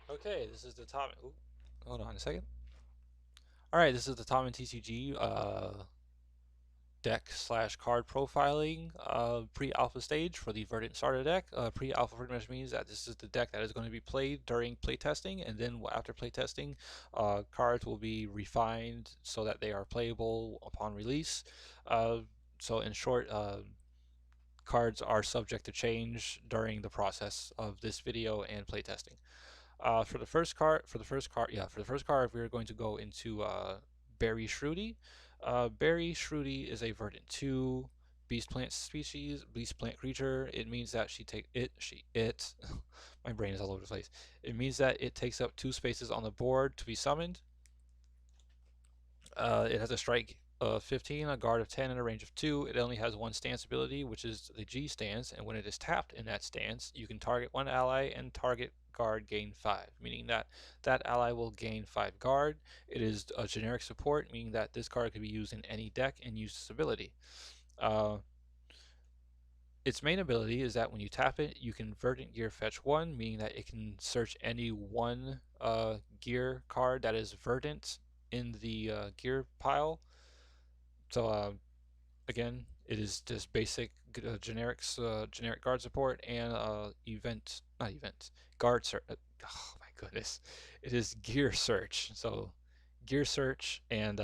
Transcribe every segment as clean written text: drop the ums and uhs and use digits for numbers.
Okay, this is the Tamen. Hold on a second. All right, this is the Tamen TCG deck slash card profiling pre-alpha stage for the Verdant starter deck. Pre-alpha pretty much means that this is the deck that is going to be played during playtesting, and then after playtesting, cards will be refined so that they are playable upon release. So in short, cards are subject to change during the process of this video and playtesting. For the first card, we're going to go into Berry Shroody. Berry Shroody is a Verdant 2 beast plant species, beast plant creature. It means that it. My brain is all over the place. It means that it takes up 2 spaces on the board to be summoned. It has a strike of 15, a guard of 10, and a range of 2. It only has one stance ability, which is the G stance, and when it is tapped in that stance, you can target one ally and target guard gain 5, meaning that that ally will gain 5 guard. It is a generic support, meaning that this card can be used in any deck and use this ability. Uh, its main ability is that when you tap it, you can Verdant Gear fetch 1, meaning that it can search any one gear card that is Verdant in the gear pile. So again, it is just basic generic guard support and not event, guard search. Oh my goodness, it is gear search. So gear search and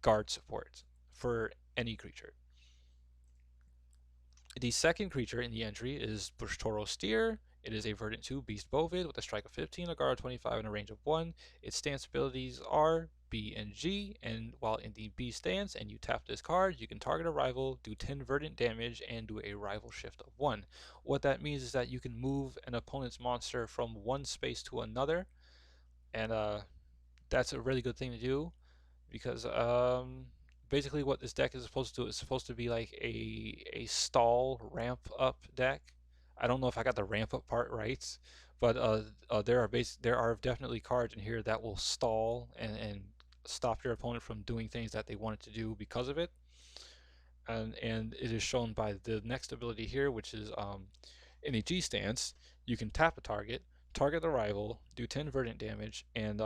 guard support for any creature. The second creature in the entry is Toro Steer. It is a Verdant 2 Beast Bovid with a strike of 15, a guard of 25, and a range of 1. Its stance abilities are B and G, and while in the B stance and you tap this card, you can target a rival, do 10 Verdant damage, and do a rival shift of 1. What that means is that you can move an opponent's monster from one space to another, and that's a really good thing to do because basically what this deck is supposed to do is supposed to be like a stall ramp up deck. I don't know if I got the ramp up part right, but there are definitely cards in here that will stall and stop your opponent from doing things that they wanted to do because of it. And it is shown by the next ability here, which is in a G stance, you can tap a target the rival, do 10 verdant damage, and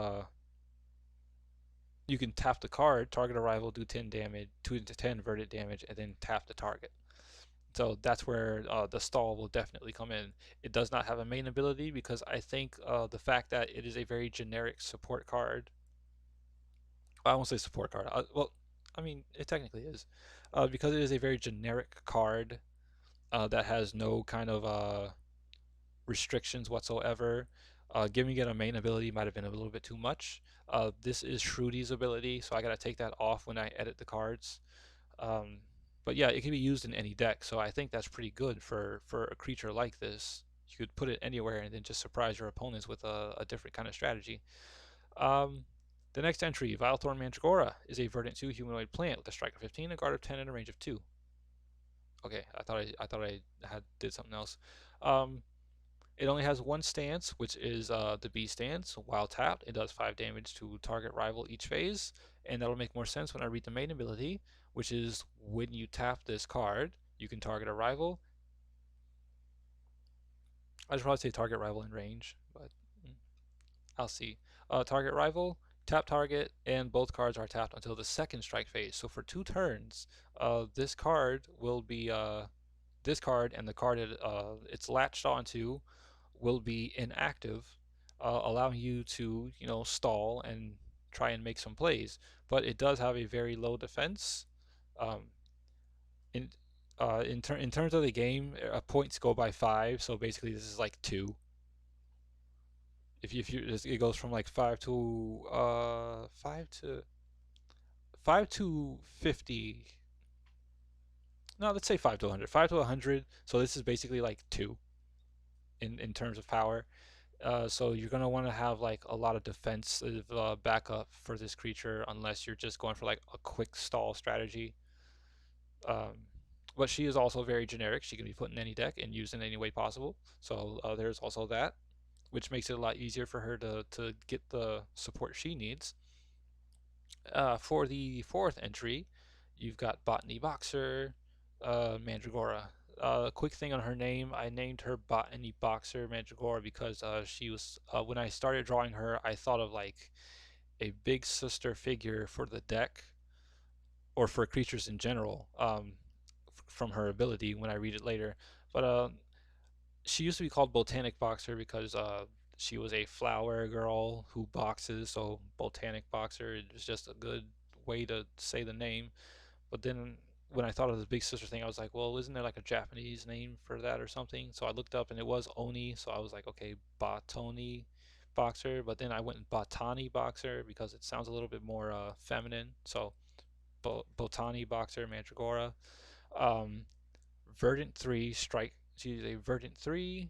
you can tap the card, target a rival, do 10 damage, 2 to 10 verdant damage, and then tap the target. So that's where the stall will definitely come in. It does not have a main ability because I think the fact that it is a very generic support card. I won't say support card. Well, I mean it technically is, because it is a very generic card that has no kind of restrictions whatsoever. Giving it a main ability might have been a little bit too much. This is Shroody's ability, so I gotta take that off when I edit the cards. Um, but yeah, it can be used in any deck, so I think that's pretty good for a creature like this. You could put it anywhere and then just surprise your opponents with a different kind of strategy. Um, the next entry, Vile Thorn Manchegora, is a Verdant 2 humanoid plant with a strike of 15, a guard of 10, and a range of 2. Okay, I had did something else. Um, it only has one stance, which is the B stance. While tapped, it does 5 damage to target rival each phase, and that'll make more sense when I read the main ability, which is when you tap this card, you can target a rival. I should probably say target rival in range, but I'll see. Target rival, tap target, and both cards are tapped until the second strike phase. So for 2 turns, this card will be this card and the card it's latched onto will be inactive, allowing you to, stall and try and make some plays. But it does have a very low defense. Um, in in terms of the game, points go by 5, so basically this is like 2. If you it goes from like 5 to 50. No, let's say 5 to 100. 5 to 100. So this is basically like 2 in terms of power. So you're gonna want to have like a lot of defensive backup for this creature, unless you're just going for like a quick stall strategy. Um, but she is also very generic. She can be put in any deck and used in any way possible. So there's also that, which makes it a lot easier for her to get the support she needs. For the fourth entry, you've got Botany Boxer, Manchegora. quick thing on her name. I named her Botany Boxer Manchegora because she was when I started drawing her, I thought of like a big sister figure for the deck or for creatures in general. From her ability when I read it later, but she used to be called Botanic Boxer because she was a flower girl who boxes, so Botanic Boxer is just a good way to say the name. But then when I thought of the big sister thing, I was like, well, isn't there like a Japanese name for that or something? So I looked up and it was Oni, so I was like, okay, Botoni Boxer. But then I went with Botani Boxer because it sounds a little bit more feminine. So Botani Boxer Mandragora. Um, Verdant 3 Strike. She's a Verdant 3.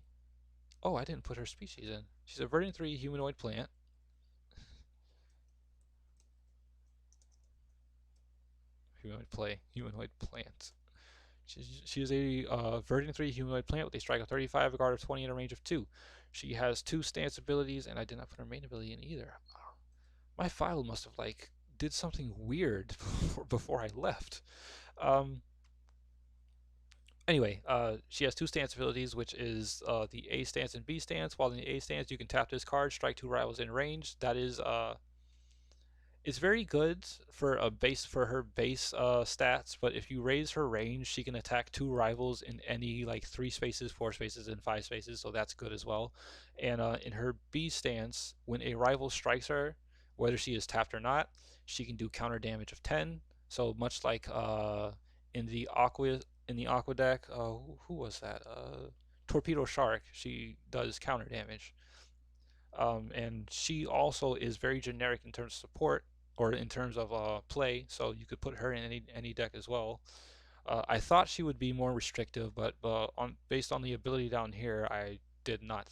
Oh, I didn't put her species in. She's a Verdant 3 humanoid plant. Humanoid plant. She is a Verdant 3 humanoid plant with a strike of 35, a guard of 20, and a range of 2. She has 2 stance abilities, and I did not put her main ability in either. My file must have like did something weird before I left. Um, anyway, she has 2 stance abilities, which is the A stance and B stance. While in the A stance, you can tap this card, strike 2 rivals in range. That is it's very good for a base for her base stats, but if you raise her range, she can attack 2 rivals in any like 3 spaces, 4 spaces, and 5 spaces, so that's good as well. And in her B stance, when a rival strikes her, whether she is tapped or not, she can do counter damage of 10. So much like in the aqua deck, who was that? Torpedo Shark. She does counter damage. And she also is very generic in terms of support or in terms of play, so you could put her in any deck as well. I thought she would be more restrictive, but on based on the ability down here, I did not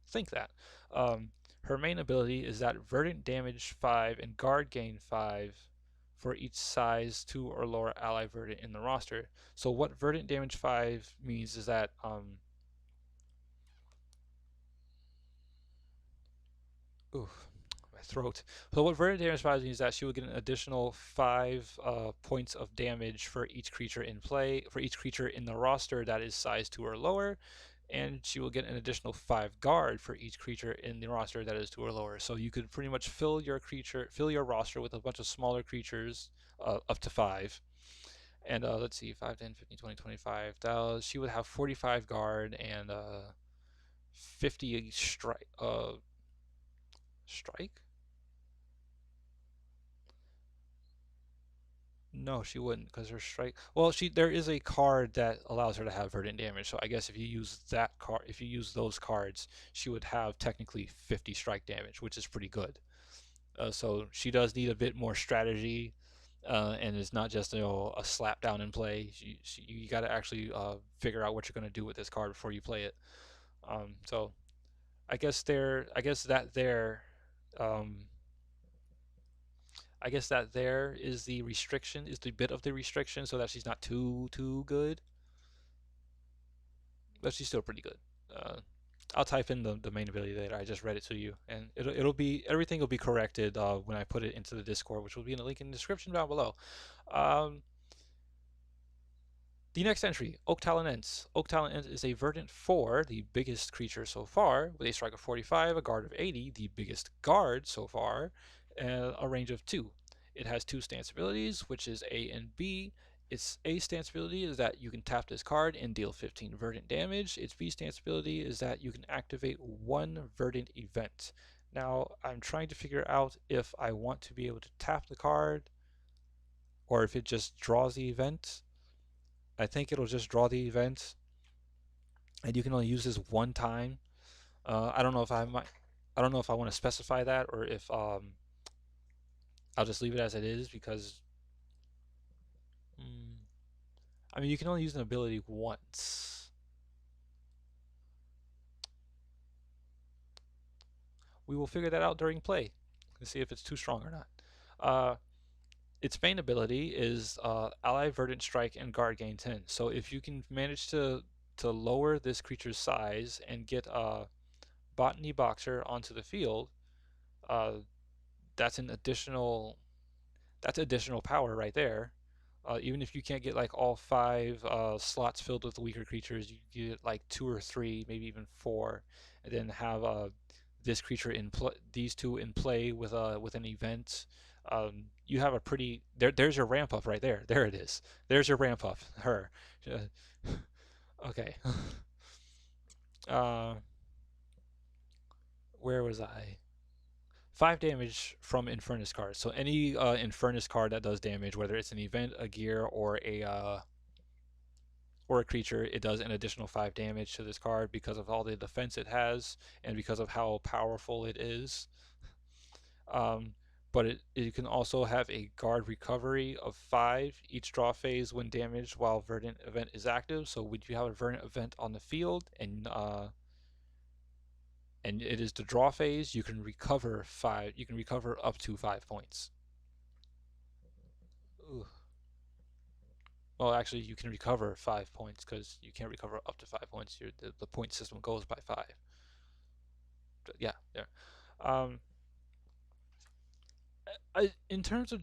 think that. Um, Her main ability is that Verdant damage 5 and guard gain 5 for each size 2 or lower ally Verdant in the roster. So what Verdant damage 5 means is that ooh, my throat. So what Verdant damage 5 means is that she will get an additional 5 points of damage for each creature in play, for each creature in the roster that is size 2 or lower, and she will get an additional 5 guard for each creature in the roster that is 2 or lower. So you could pretty much fill your roster with a bunch of smaller creatures up to 5. And let's see, 5, 10, 15, 20, 25. She would have 45 guard and 50 strike? No, she wouldn't because her strike. Well, she there is a card that allows her to have verdant damage. So I guess if you use that card, if you use those cards, she would have technically 50 strike damage, which is pretty good. So she does need a bit more strategy, and it's not just a slap down and play. You got to actually figure out what you're going to do with this card before you play it. So I guess that there. Um, I guess that there is the restriction, is the bit of the restriction, so that she's not too good, but she's still pretty good. Uh, I'll type in the main ability later. I just read it to you, and it'll be everything will be corrected when I put it into the Discord, which will be in the link in the description down below. Um, The next entry, Oak Talon Ents. Oak Talon Ents is a Verdant 4, the biggest creature so far, with a strike of 45, a guard of 80, the biggest guard so far, and a range of 2. It has 2 stance abilities, which is A and B. Its A stance ability is that you can tap this card and deal 15 Verdant damage. Its B stance ability is that you can activate 1 Verdant event. Now, I'm trying to figure out if I want to be able to tap the card or if it just draws the event. I think it'll just draw the event, and you can only use this one time. I don't know if I don't know if I want to specify that or if I'll just leave it as it is because mm, I mean you can only use an ability once. We will figure that out during play to see if it's too strong or not. Uh, its main ability is Ally Verdant Strike and Guard gain 10. So if you can manage to lower this creature's size and get Botany Boxer onto the field, uh, that's an additional that's additional power right there. Even if you can't get like all five slots filled with weaker creatures, you get like two or three, maybe even four, and then have this creature in these two in play with an event. You have a pretty there's your ramp up right there. There it is. There's your ramp up. Her. Okay. Uh, where was I? 5 damage from Infernus cards. So any Infernus card that does damage, whether it's an event, a gear, or a creature, it does an additional 5 damage to this card because of all the defense it has and because of how powerful it is. Um, but it can also have a guard recovery of 5 each draw phase when damaged while Verdant event is active. So when you have a Verdant event on the field and it is the draw phase, you can recover 5. You can recover up to 5 points. Ooh. Well, actually, you can recover 5 points because you can't recover up to 5 points. The point system goes by 5. Yeah, there. Um, in terms of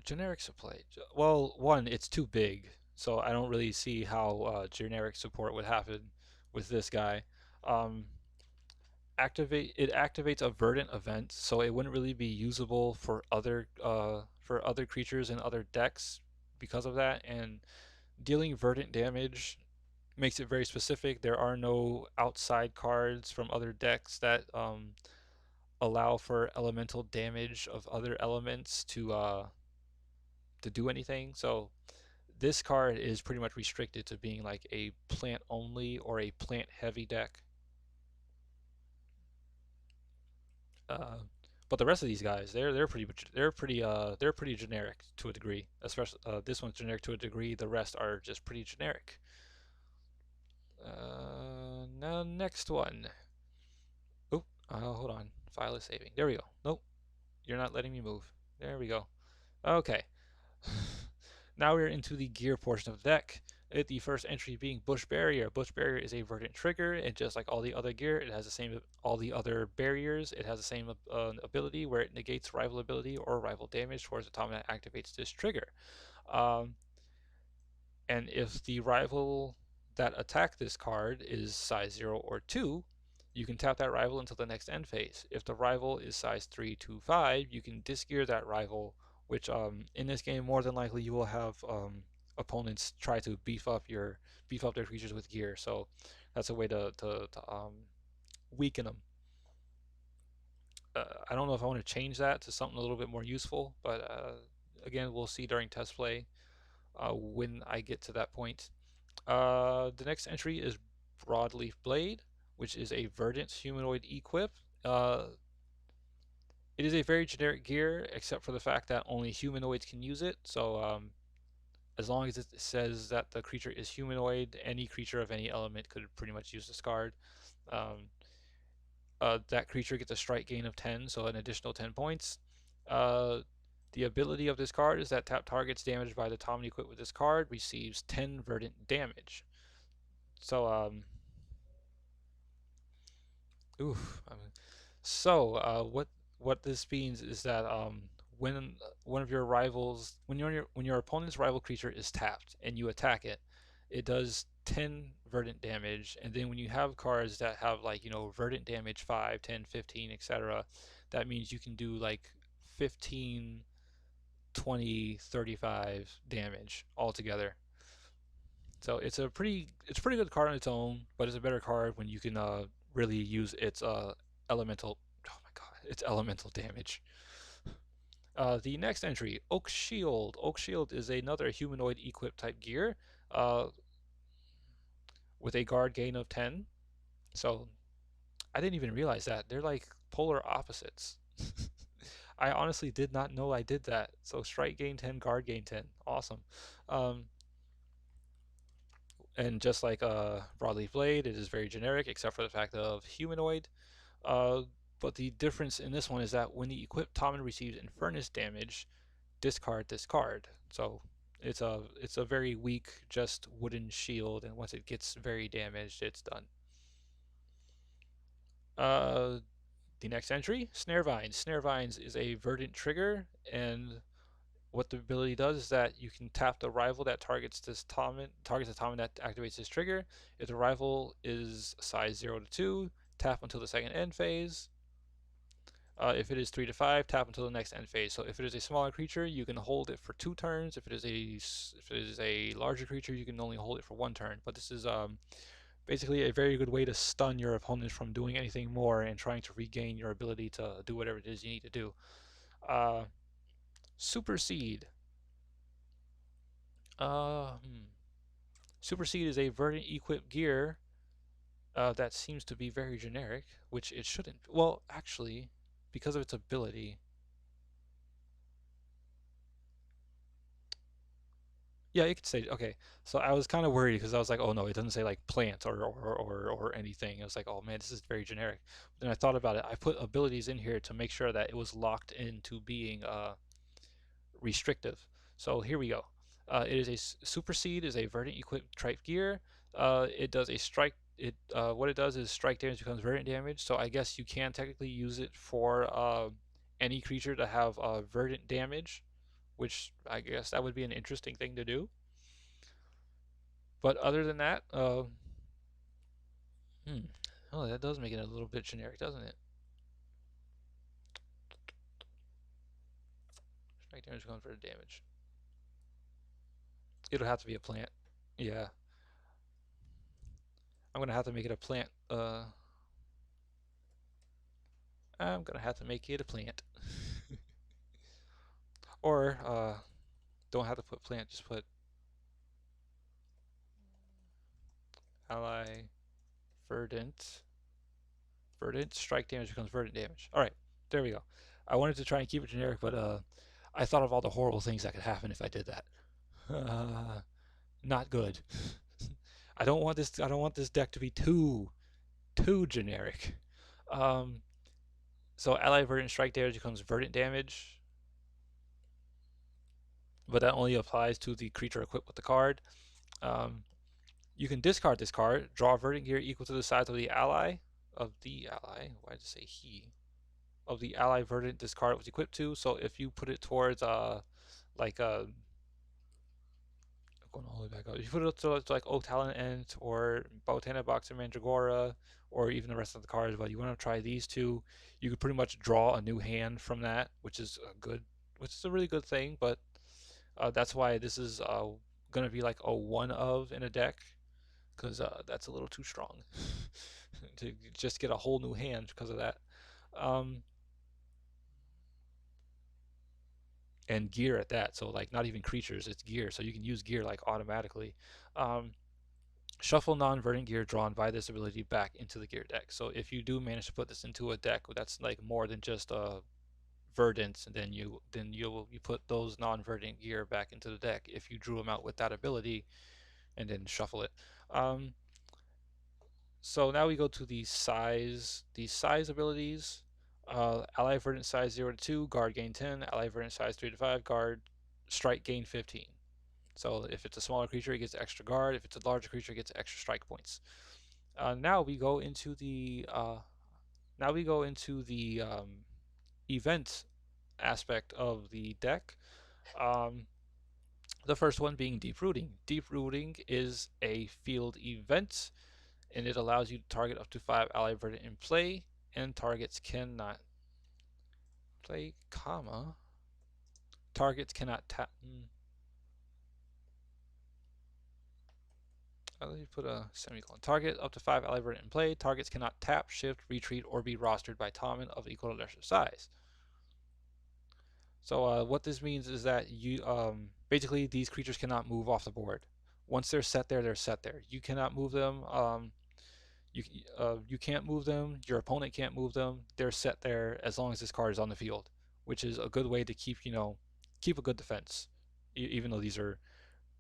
generic supply, well, one, it's too big, so I don't really see how generic support would happen with this guy. Um, it activates a verdant event, so it wouldn't really be usable for other creatures in other decks because of that. And dealing verdant damage makes it very specific. There are no outside cards from other decks that allow for elemental damage of other elements to do anything. So this card is pretty much restricted to being like a plant only or a plant heavy deck. Uh, but the rest of these guys, they're pretty generic to a degree. Especially this one's generic to a degree. The rest are just pretty generic. Now next one. Oh, hold on. File is saving. There we go. Nope, you're not letting me move. There we go. Okay. Now we're into the gear portion of the deck. The first entry being Bush Barrier. Bush Barrier is a verdant trigger, and just like all the other gear, it has the same all the other barriers. It has the same ability where it negates rival ability or rival damage towards the time that activates this trigger. Um, and if the rival that attack this card is size 0 or 2, you can tap that rival until the next end phase. If the rival is size 3 to 5, you can disgear that rival, which in this game more than likely you will have opponents try to beef up their creatures with gear. So that's a way to weaken them. I don't know if I want to change that to something a little bit more useful, but again, we'll see during test play when I get to that point. The next entry is Broadleaf Blade, which is a Verdant humanoid equip. It is a very generic gear, except for the fact that only humanoids can use it. So as long as it says that the creature is humanoid, any creature of any element could pretty much use this card. Um, that creature gets a strike gain of 10, so an additional 10 points. Uh, the ability of this card is that tap targets damaged by the Tamen equipped with this card receives 10 verdant damage. So oof. What this means is that when one of your rivals, when your opponent's rival creature is tapped and you attack it, it does 10 verdant damage. And then when you have cards that have like verdant damage 5, 10, 15, etc., that means you can do like 15, 20, 35 damage altogether. So it's a pretty good card on its own, but it's a better card when you can really use its elemental oh my god, its elemental damage. The next entry, Oak Shield. Oak Shield is another humanoid equip type gear uh, with a guard gain of 10. So I didn't even realize that. They're like polar opposites. I honestly did not know I did that. So strike gain 10, guard gain 10. Awesome. Um, and just like Broadleaf Blade, it is very generic except for the fact of humanoid. Uh, but the difference in this one is that when the equipped Tommen receives Infernus damage, discard this card. So it's a very weak, just wooden shield, and once it gets very damaged, it's done. Uh, the next entry, Snare Vines. Snare Vines is a verdant trigger, and What the ability does is that you can tap the rival that targets the Tamen that activates this trigger. If the rival is size 0 to 2, tap until the second end phase. If it is 3 to 5, tap until the next end phase. So if it is a smaller creature, you can hold it for 2 turns. If it is a larger creature, you can only hold it for 1 turn. But this is basically a very good way to stun your opponents from doing anything more and trying to regain your ability to do whatever it is you need to do. Uh, Supersede. Uh, hmm. Supersede is a Verdant equipped gear that seems to be very generic, which it shouldn't. Well, actually, because of its ability. Yeah, you could say okay. So I was kind of worried because I was like, oh no, it doesn't say like plant or anything. I was like, oh man, this is very generic. But then I thought about it. I put abilities in here to make sure that it was locked into being restrictive. So here we go. It is a supersede is a verdant equipped tripe gear. It does a strike. What it does is strike damage becomes verdant damage. So I guess you can technically use it for any creature to have verdant damage, which I guess that would be an interesting thing to do. But other than that, hmm, oh, that does make it a little bit generic, doesn't it? Strike damage becomes verdant damage. It'll have to be a plant. Yeah, I'm gonna have to make it a plant. I'm gonna have to make it a plant. Or don't have to put plant, just put ally verdant. Verdant strike damage becomes verdant damage. All right, there we go. I wanted to try and keep it generic, but I thought of all the horrible things that could happen if I did that. Not good. I don't want this. I don't want this deck to be too generic. Um, so ally verdant strike damage becomes verdant damage, but that only applies to the creature equipped with the card. Um, You can discard this card, draw a verdant gear equal to the size of the ally. Why did it say he? Of the ally verdant this card was equipped to. So if you put it towards like going all the way back up. If you put it to like Oak Talon Ent or Botana Box or Manchegora or even the rest of the cards, but you want to try these two, you could pretty much draw a new hand from that, which is a really good thing. But that's why this is gonna be like a one of in a deck because that's a little too strong to just get a whole new hand because of that. Um, and gear at that, so like not even creatures, it's gear, so you can use gear like automatically. Um, Shuffle non-verdant gear drawn by this ability back into the gear deck. So if you do manage to put this into a deck that's like more than just verdant, then you put those non-verdant gear back into the deck if you drew them out with that ability, and then shuffle it. Um, So now we go to these size abilities. Ally Verdant size 0 to 2, guard gain 10. Ally Verdant size 3 to 5, guard strike gain 15. So if it's a smaller creature, it gets extra guard. If it's a larger creature, it gets extra strike points. Now we go into the event aspect of the deck. Um, the first one being deep rooting. Deep rooting is a field event and it allows you to target up to 5 ally verdant in play, and targets cannot play, comma. Targets cannot tap. Let me put a semicolon. Target up to 5 ally verdant in play. Targets cannot tap, shift, retreat, or be rostered by Tamen of equal or lesser size. So what this means is that you basically these creatures cannot move off the board. Once they're set there, they're set there. You cannot move them. You you can't move them. Your opponent can't move them. They're set there as long as this card is on the field, which is a good way to keep a good defense. Even though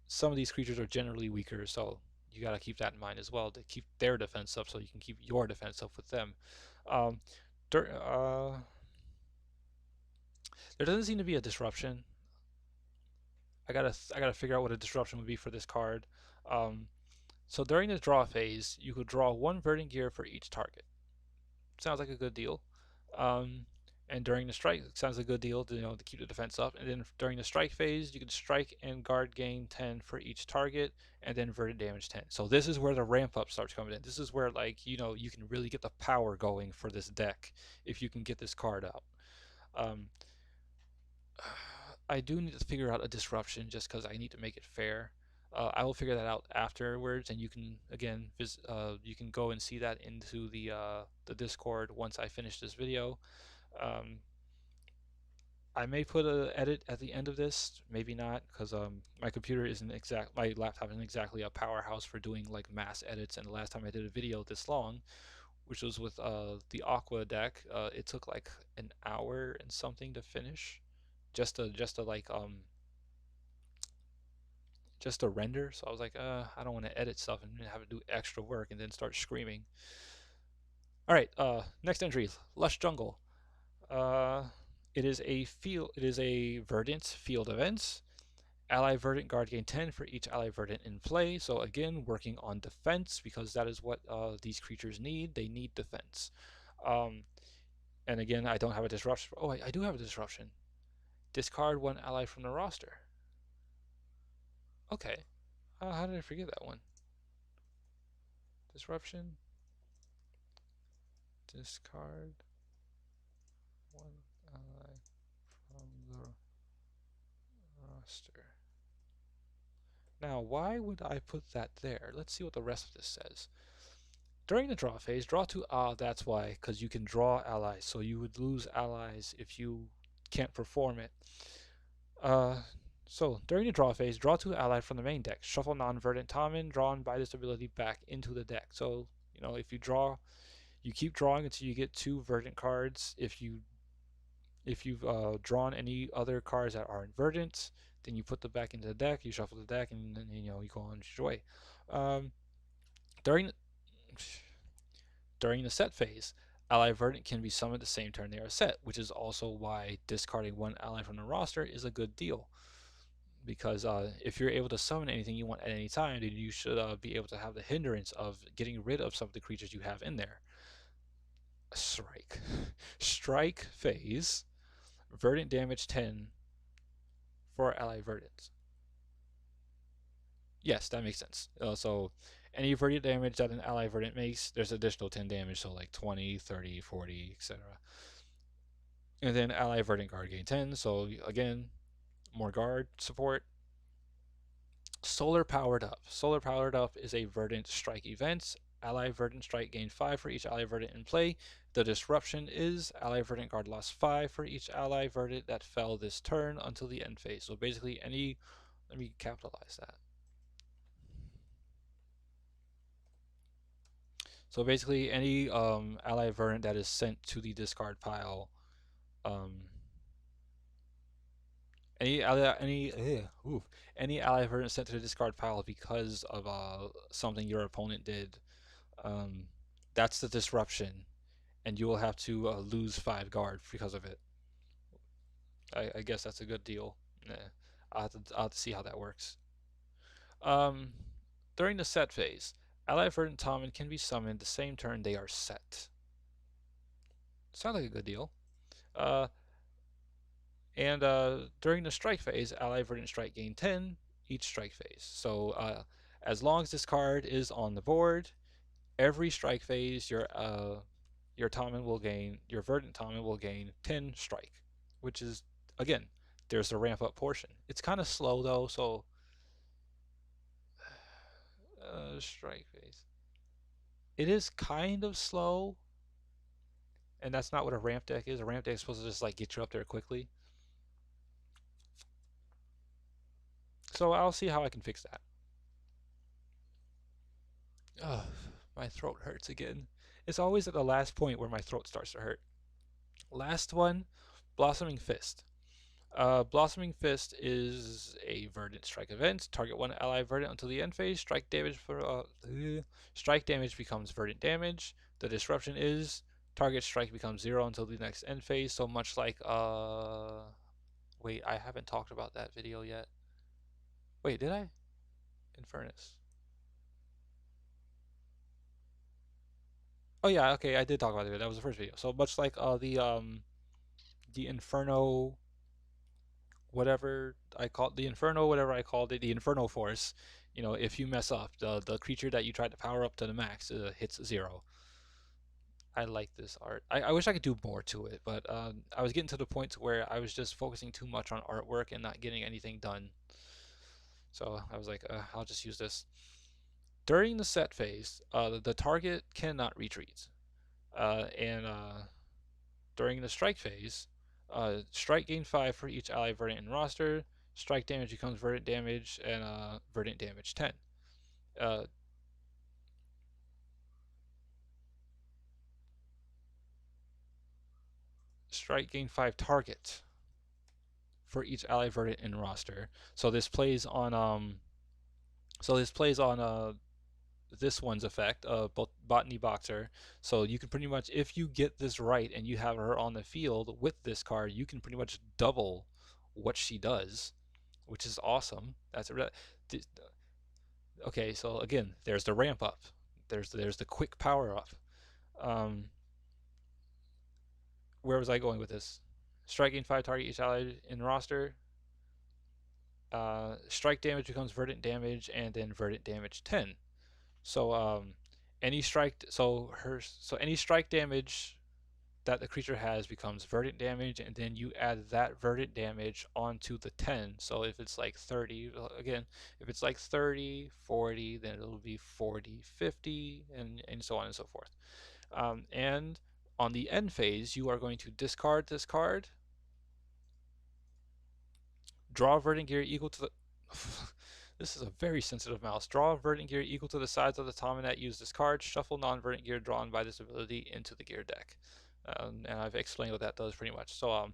some of these creatures are generally weaker, so you got to keep that in mind as well to keep their defense up, so you can keep your defense up with them. Um, there, uh, there doesn't seem to be a disruption. I gotta figure out what a disruption would be for this card. Um, so during the draw phase, you could draw one verdant gear for each target. Sounds like a good deal. Um, And during the strike, it sounds a good deal to to keep the defense up. And then during the strike phase, you can strike and guard gain 10 for each target, and then verdant damage 10. So this is where the ramp up starts coming in. This is where like you can really get the power going for this deck if you can get this card out. Um, I do need to figure out a disruption just because I need to make it fair. I will figure that out afterwards, and you can again you can go and see that into the Discord once I finish this video. Um, I may put a edit at the end of this, maybe not, because my laptop isn't exactly a powerhouse for doing like mass edits. And the last time I did a video this long, which was with the Aqua deck, it took like an hour and something to finish, just to just to render. So I was like, I don't want to edit stuff and have to do extra work and then start screaming. All right, next entry, Lush Jungle. Uh, it is a field. It is a Verdant field events. Ally Verdant guard gain 10 for each ally Verdant in play. So again, working on defense because that is what these creatures need. They need defense. Um, and again, I don't have a disruption. Oh, I do have a disruption. Discard one ally from the roster. Okay. How did I forget that one? Disruption. Discard one ally from the roster. Now, why would I put that there? Let's see what the rest of this says. During the draw phase, draw two. That's why, because you can draw allies. So you would lose allies if you can't perform it. Uh, so during the draw phase, draw two allies from the main deck. Shuffle non-verdant Tamen drawn by this ability back into the deck. So if you draw, you keep drawing until you get two verdant cards. If you've drawn any other cards that aren't verdant, then you put them back into the deck. You shuffle the deck, and then you go on your way. Um, during During the set phase, ally verdant can be summoned the same turn they are set, which is also why discarding one ally from the roster is a good deal. Because if you're able to summon anything you want at any time, then you should be able to have the hindrance of getting rid of some of the creatures you have in there. Strike. Strike phase, verdant damage 10 for ally verdants. Yes, that makes sense. So any verdant damage that an ally verdant makes, there's additional 10 damage, so like 20, 30, 40, etc. And then ally verdant guard gain 10, so again, more guard support. Solar powered up. Solar powered up is a verdant strike event. Ally verdant strike gain 5 for each ally verdant in play. The disruption is ally verdant guard lost 5 for each ally verdant that fell this turn until the end phase. So basically let me capitalize that. So basically any ally verdant that is sent to the discard pile, um, any ally any ally verdant sent to the discard pile because of something your opponent did, um, that's the disruption, and you will have to lose 5 guard because of it. I guess that's a good deal. Nah, I'll have to see how that works. Um, During the set phase, ally verdant Tommen can be summoned the same turn they are set. Sounds like a good deal. Uh, and during the strike phase, ally verdant strike gain 10 each strike phase. So as long as this card is on the board, every strike phase your verdant Tommen will gain 10 strike, which is again there's the ramp up portion. It's kind of slow though, so strike phase. It is kind of slow, and that's not what a ramp deck is. A ramp deck is supposed to just like get you up there quickly. So I'll see how I can fix that. Ugh, my throat hurts again. It's always at the last point where my throat starts to hurt. Last one, Blossoming Fist. Blossoming Fist is a Verdant Strike event. Target one ally Verdant until the end phase. Strike damage becomes Verdant damage. The disruption is target strike becomes 0 until the next end phase. So much like wait, I haven't talked about that video yet. Wait, did I? Infernus. Oh yeah, okay, I did talk about it. That was the first video. So much like the Inferno, whatever I called it, the Inferno Force. You know, if you mess up, the creature that you tried to power up to the max hits 0. I like this art. I wish I could do more to it, but I was getting to the point where I was just focusing too much on artwork and not getting anything done. So I was like, I'll just use this. During the set phase, the target cannot retreat. And during the strike phase, strike gain 5 for each ally verdant in roster. Strike damage becomes verdant damage, and verdant damage 10. Uh, strike gain 5 target for each ally verdant in roster. So this plays on this one's effect, Botany Boxer. So you can pretty much, if you get this right and you have her on the field with this card, you can pretty much double what she does, which is awesome. Okay. So again, there's the ramp up. There's the quick power up. Um, where was I going with this? Striking 5 target each ally in roster. Strike damage becomes verdant damage, and then verdant damage 10. So any strike damage that the creature has becomes verdant damage, and then you add that verdant damage onto the 10. So if it's like 30, again, if it's like 30, 40, then it'll be 40, 50, and so on and so forth. And on the end phase, you are going to discard this card, draw verdant gear equal to the this is a very sensitive mouse. Draw verdant gear equal to the size of the Tamen that used this card. Shuffle non-verdant gear drawn by this ability into the gear deck. And I've explained what that does pretty much. So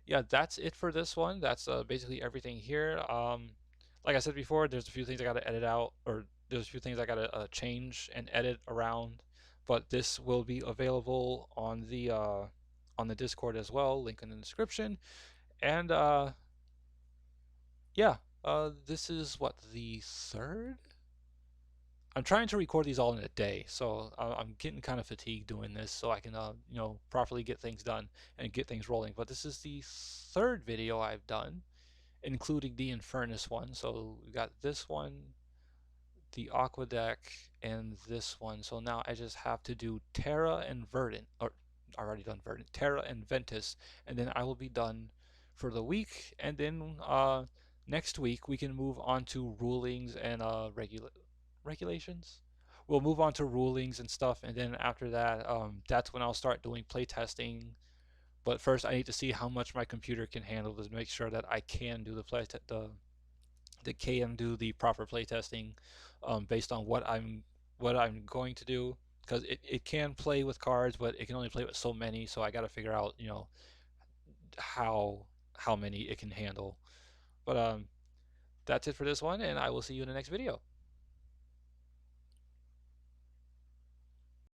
yeah, that's it for this one. That's basically everything here. Like I said before, there's a few things I got to edit out, or there's a few things I got to change and edit around. But this will be available on the Discord as well. Link in the description. And yeah, this is what, the third? I'm trying to record these all in a day, so I'm getting kind of fatigued doing this, so I can, properly get things done and get things rolling. But this is the third video I've done, including the Infernus one. So we got this one, the Aqua deck, and this one. So now I just have to do Terra and Verdant, or I already done Verdant, Terra and Ventus, and then I will be done for the week. And then next week we can move on to rulings and regulations. We'll move on to rulings and stuff, and then after that, that's when I'll start doing playtesting. But first, I need to see how much my computer can handle to make sure that I can do the can do the proper playtesting based on what I'm going to do, because it can play with cards, but it can only play with so many. So I got to figure out how how many it can handle. But that's it for this one, and I will see you in the next video.